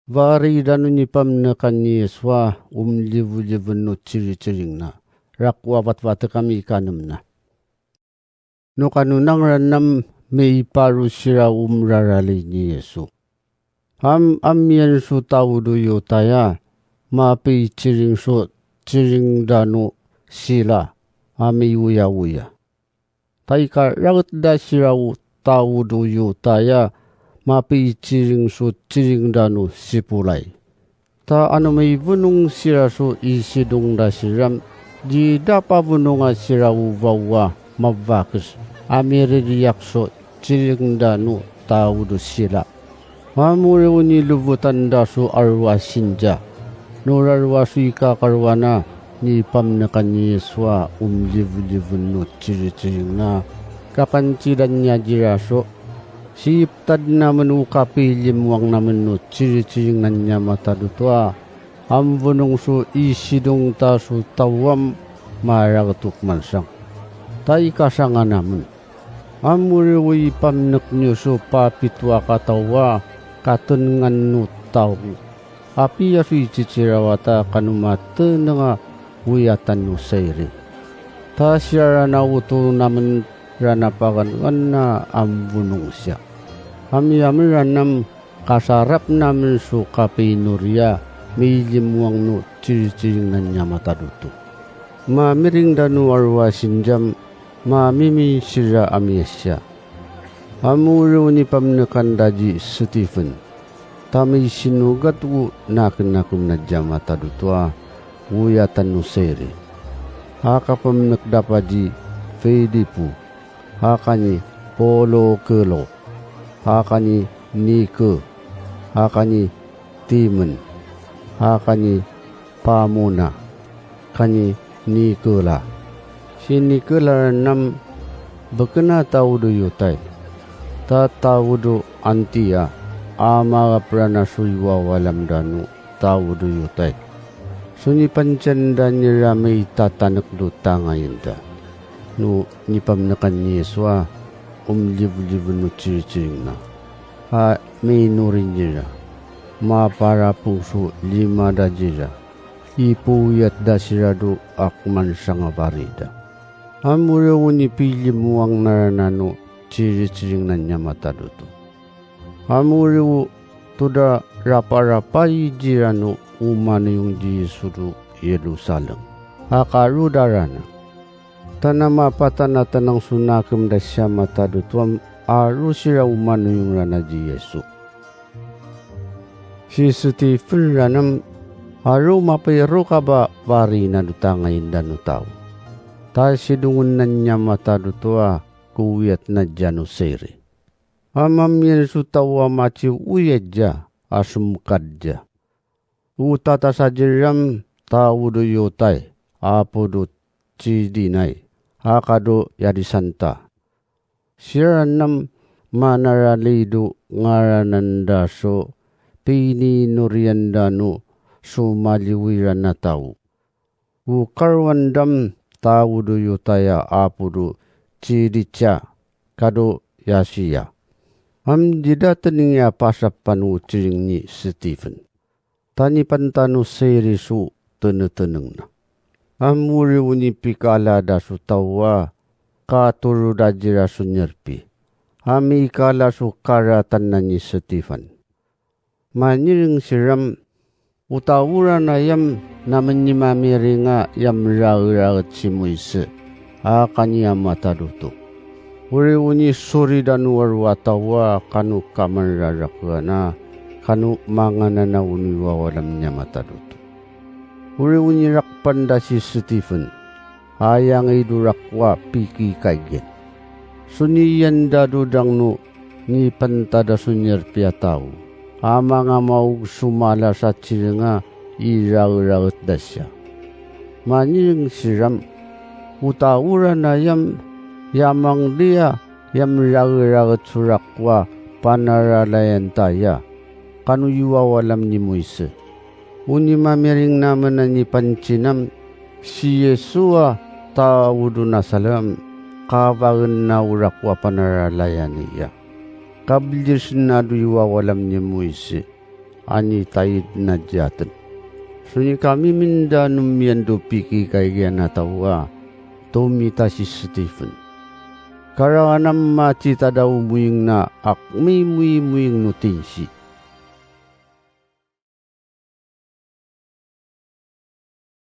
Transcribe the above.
Vari danu ni pamnakan ni Yeswa livu no ciri-ciring na. Rakwa wat kami ikanam na. No kanunang ranam may paru sira rarali ni Yesu. Amian su tawudu yutaya mapi ciring danu sila ami uya. Taika ragat da sirau tawudu yutaya mapi ciring danu sipulay. Ta may bunung sira su isidung da siram di dapa bununga sirau vawa mabakis amiririyak so ciring danu tawudu sila. Mamuri uni lubutan dasu arwa sinja. Nurarwa su ikakarwana ni pamnakan ni Yeswa livu no ciri-ciring na. Kapancidan niya jiraso. Siptad naman ukapi limuang naman no ciri-ciring na niya matadutwa. Ambunong su isidong tasu tawam maragatuk mansang. Tai kasanga naman. Amuri ui pamnak niyo su papitwa katawa. Katun nganu tau api ya fi cicirawata kanumata nga wiyatan no sayri ta siya na uto naman ranapagan na ambunong siya ami ranam kasarap namin su kapinurya may limuang no ciri-ciring na niya mataduto mamiring danu arwa sinjam mamimi sira amiyasya amuro ni pamnakan daji Stephen. Tamay sinugat u nakin na jama tadutwa uyatan no seri. Haka pamnak dapaji Fedipu. Haka ni Polo Kelo. Haka ni Niko. Haka ni Timon. Haka ni Pamuna. Kani Nikola. Si Nikola nam bakana tawudu yutay. Tatawudu antia ama prana suywa walam danu tawudu yutay. Suni pancanda ni ramay tatanak do tangayin da. No ni pamnakan ni Yeswa livu no ciri-ciring na. Ha may nurin jira. Ma para puso lima da jira. Ipuyat da sirado akman sa nga barida. Amuro ni pili muang naranano ciri-ciring na niya mataduto. Amuriwo tuda rapa-rapai jirano umano yung Jesudu Yerusalem. Akarudarana. Tanama patanatan ng sunakam da siya mataduto aru sira umano yung rana di Yesu. Si Stephen ranam aru mapayaro ka ba bari na dutangayin da no tao. Ta sidungun na niya mataduto kuwiyat na jano seri. Amam yan su tawa maci uyedja asumkadja. Utata sajiram tawudu yotay apodo cidinay hakado yadisanta. Siranam manaralido ngarananda so pininuriandano sumaliwiran na tao. Ukarwandam tawudu yotaya apodo cidica kado yasiya. Jida teninga pasap panu ciring ni Stephen. Tani pantanu serisu teneng na. Amuri uni pikala da su tawa katuru dajira su nyerpi. Ami kala su karatan na ni Stephen. Maniring siram utawura na yam naman ni mamiringa yam ragat si Moise. Kanya mataduto. Uri uni suri danu warwatawa kanu kaman rarakwana kanu mangana na uni wawalam niya mataduto. Uri uni rakpanda si Stephen. Hayang idurakwa piki kaigen. Suniyan dadudang no ni pantada sunyar piataw. Ama nga maug sumala sa chiringa iraw-iraw dasya. Maniring siram utawura na yamang dia yam ragat surakwa panaralayan taya kanu yuwawalam ni Moise. Uni mamiring naman na ni pancinam si Yesua tawudu na salam kabagan na urakwa panaralayan niya. Kablis na yuwawalam ni Moise. ani tayid na jatan. Suni kami minda numiando piki kaya natawa, tumita si Stephen. Karanganam macita daw muying na akmi muying nutinsi.